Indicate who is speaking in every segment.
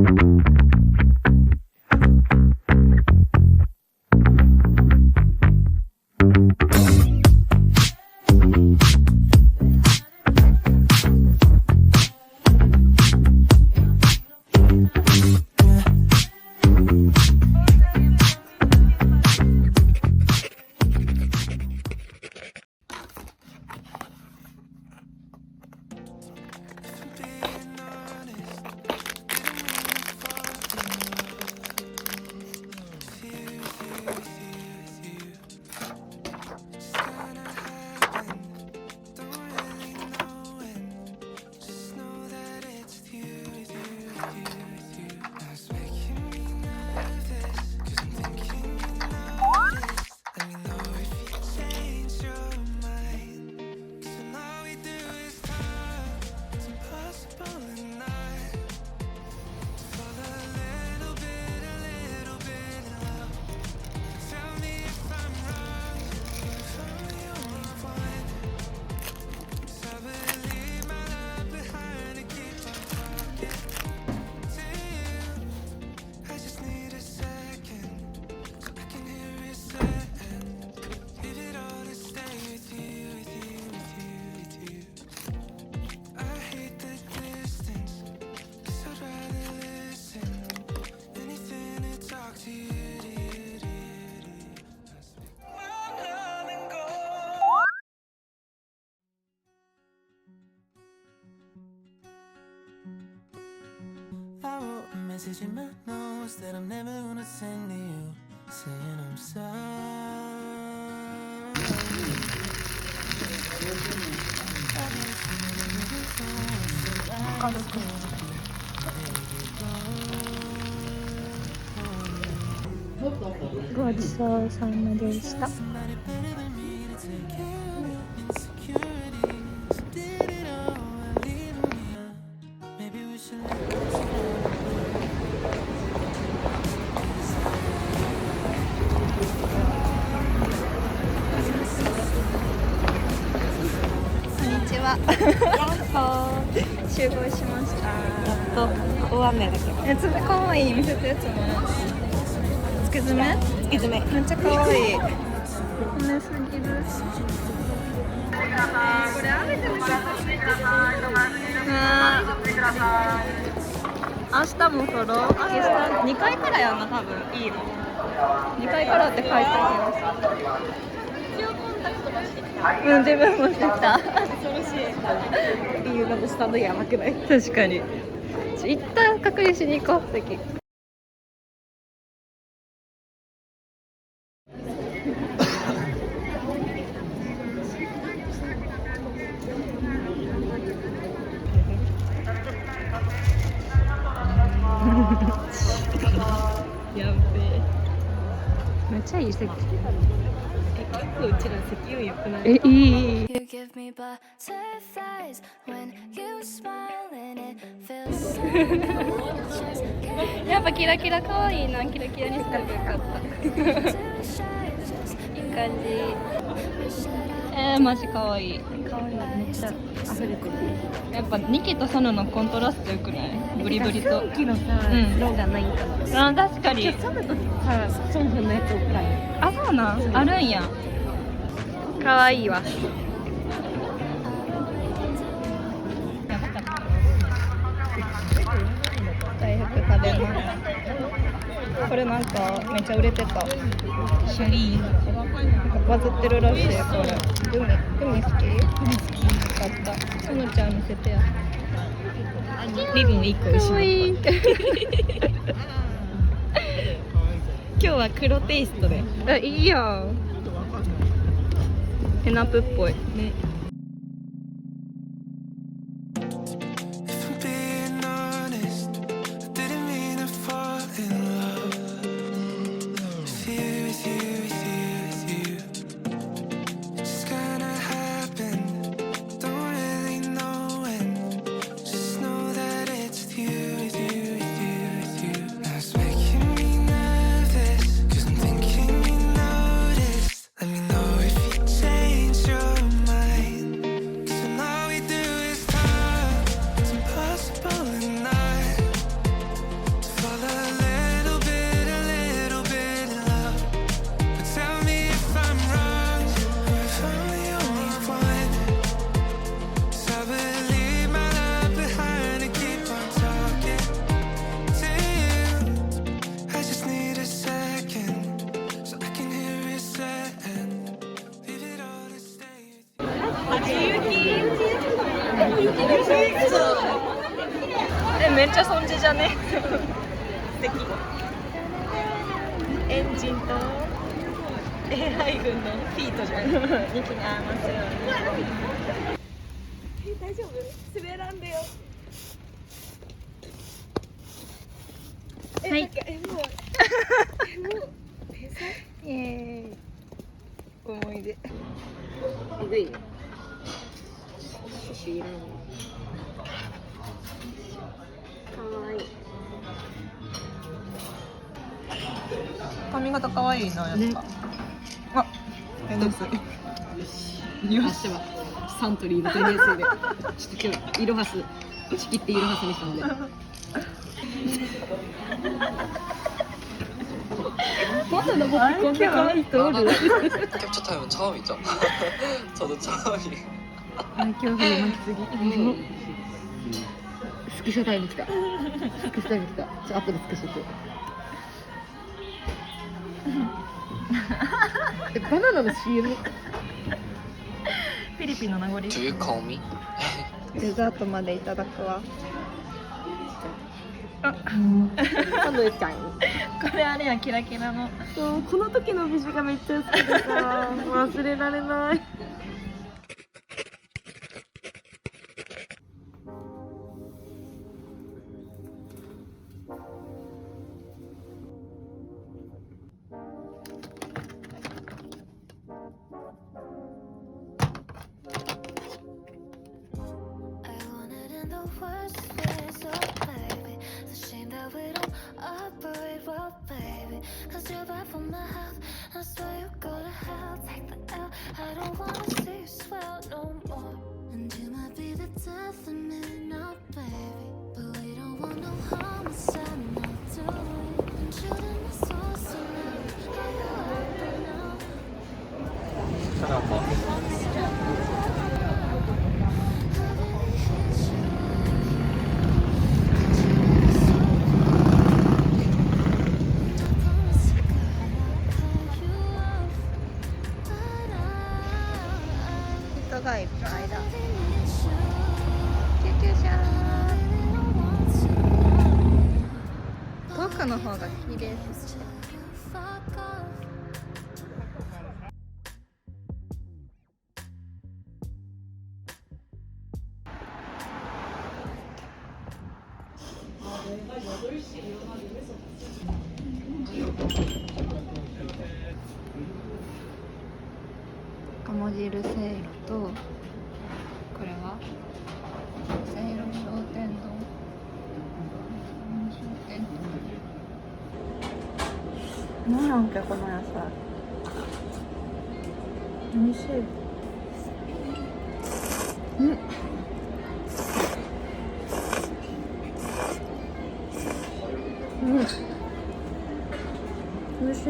Speaker 1: I wrote a message in my notes that I'm never gonna send to you, saying I'm sorry.
Speaker 2: ごちそうさまでした。集合しました。
Speaker 3: やっと大雨だけど。
Speaker 2: 爪かわいい。見せて爪。つけ爪？
Speaker 3: つけ爪。
Speaker 2: めっちゃかわいい。骨すぎる。これ雨でも明日も撮ろう。2回からやんな多分いいの。2回からって書いてあります。自分もしてきた。恐ろしい。
Speaker 3: 理由なんで下のやばくない？
Speaker 2: 確かに。一旦確認しに行こう。席。やべえ。めっちゃいい席。
Speaker 3: 結構うちら席運良くない？
Speaker 2: いい。
Speaker 4: You give me butterflies when you smile and it feels
Speaker 2: やっぱキラキラ可愛いな。キラキラにしたくよかった。いい感じ。マジ可愛い。
Speaker 3: 可愛いめっちゃ溢れてる。
Speaker 2: やっぱニキとソヌのコントラスト良くない？ブリブリと。
Speaker 3: さっきのさ、色がないんかな。
Speaker 2: あ、確かに。
Speaker 3: 今日サムとさ、ソンフのやつをくらい。
Speaker 2: あ、そうなん？あるんや。可愛いわ。大福食べます。これなんかめっちゃ売れてた。
Speaker 3: シャリー。
Speaker 2: なんかバズってるらしい。これ。グミ好き？グミ好き。よかった。ソヌちゃん見せてや。
Speaker 3: リボン1個後ろ。今日は黒テイストで。
Speaker 2: いいやん。ヘナプっぽい。
Speaker 3: ね。
Speaker 2: めっちゃ損じじゃね。素敵。エンジンと AI 軍のフィートじゃん。息に合いますよね。大丈夫？滑らんでよ。
Speaker 3: はい。
Speaker 2: もう
Speaker 3: イエーイ。
Speaker 2: 思い出。
Speaker 3: えぐいね。シュシュいらん。かわいい。
Speaker 2: 髪型可愛いな、やっぱ。
Speaker 3: ね
Speaker 2: あ、です。
Speaker 3: よしはサントリーのテニスで、ちょっと今日イロハス仕切ってイロハスにしたので。まだ登ってこんな可愛い人おる。
Speaker 5: 캡처 타임은 처음이죠. 저도 처음이에요.
Speaker 3: 恐怖に巻きすぎ。スクショタイム来た。スクショタイム来た。後でスクショして。バナナの CM。
Speaker 2: フィリピンの名残。
Speaker 5: Do you call me?
Speaker 2: デザートまでいただくわ。
Speaker 3: サンドイッチちゃん。
Speaker 2: これあれや、キラキラの。
Speaker 3: そう、この時の美女がめっちゃ好きでさ、忘れられない。
Speaker 4: I want it in the worst ways, oh baby. It's a shame that we don't operate well, baby. Cause you're bad for my health. I swear you go to hell, take the L. I don't wanna see you swell no more. And you might be the death of me now, baby. But we don't want no homicide, no, do we? Been shooting my soul so loud. How you acting now?
Speaker 3: It's
Speaker 2: 人がいっぱいだ。救急車。遠くの方が綺麗です。鴨汁せいろと、これはせいろ商店丼。商店丼。なんやんけこの野菜。美味しい。うん。うん。美味しい。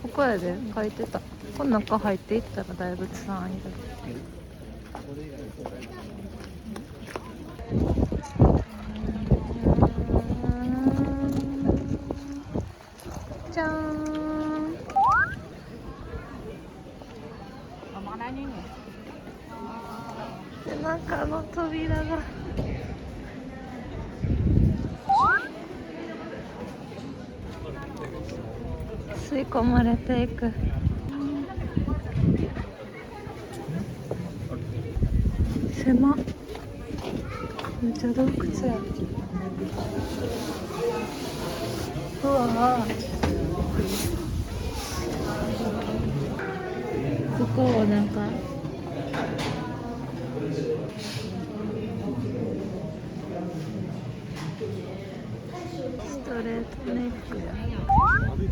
Speaker 2: ここやで書いてた。この中入っていったら大仏さんいる。じゃーん。中の扉が吸い込まれていく。狭っ。めっちゃ洞窟や。うわぁ。ここをなんかストレートネックや。
Speaker 4: You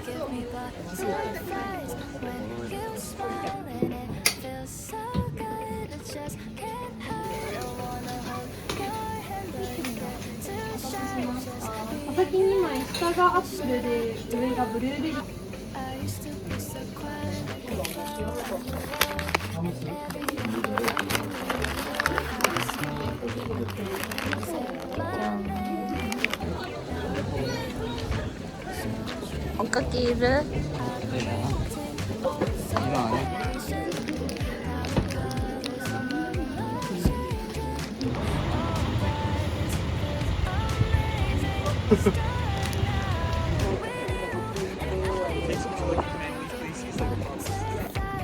Speaker 4: give me butterflies when you smile and it feels so good. I just can't hide. I wanna hold your hand but get too shy. Just
Speaker 6: 先2枚下がアップルで上がブルーベリー。
Speaker 4: I used to be so quiet like a flower on the wall.
Speaker 2: おかきいる？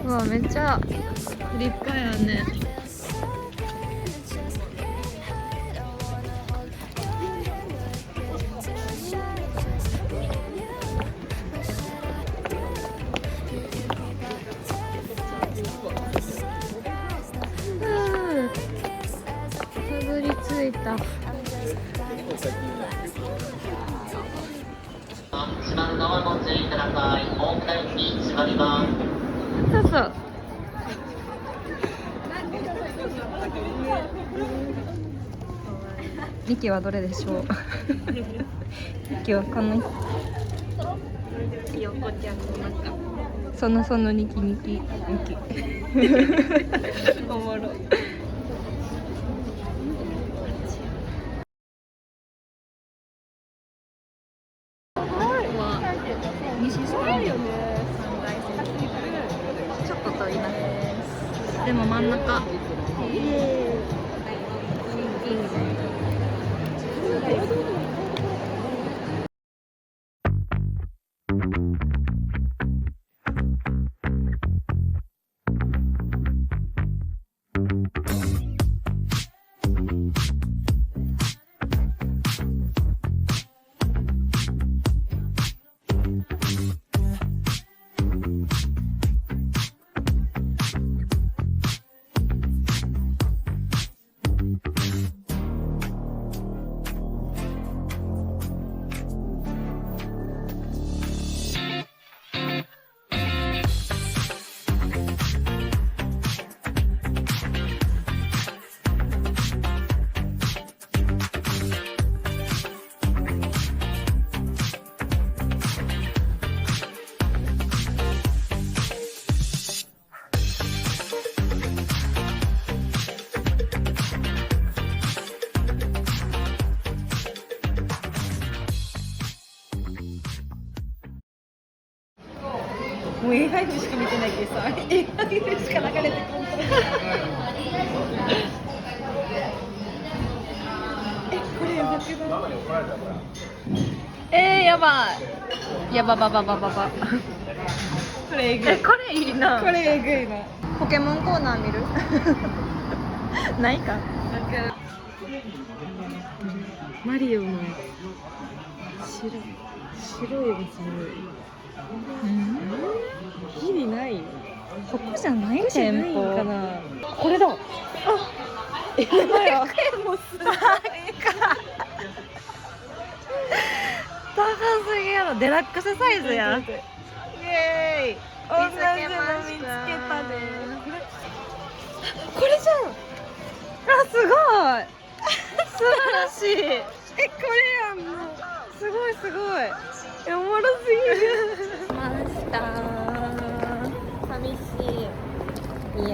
Speaker 2: うわ、めっちゃ立派やね。たどり着いた。
Speaker 7: 閉まるのはご注意ください。大きな駅閉まります。
Speaker 2: そうそう。ミキはどれでしょう？ミキはこの横ちゃんの中。そのニキ。おもろい。ちょっと遠いな。でも真ん中。
Speaker 3: もう映画しか見てないけどさ、映画しか流れてこんこれやばくない？
Speaker 2: やばい。やばば。
Speaker 3: これえぐい。
Speaker 2: これいいな。
Speaker 3: これえぐいな。
Speaker 2: ポケモンコーナー見る？ないか。
Speaker 3: マリオの白いやつギリない？
Speaker 2: ここじゃない
Speaker 3: ここじゃない
Speaker 2: 店舗
Speaker 3: んかな。これだ。あ、やばいわ。
Speaker 2: 高すぎやろ。デラックスサイズや。
Speaker 3: イエーイ。同じの見つけたね。
Speaker 2: これじゃん。あ、すごい。素晴らしい。
Speaker 3: これやんの。
Speaker 2: すごい。
Speaker 3: おもろすぎる。
Speaker 2: ました。寂しい。いえ。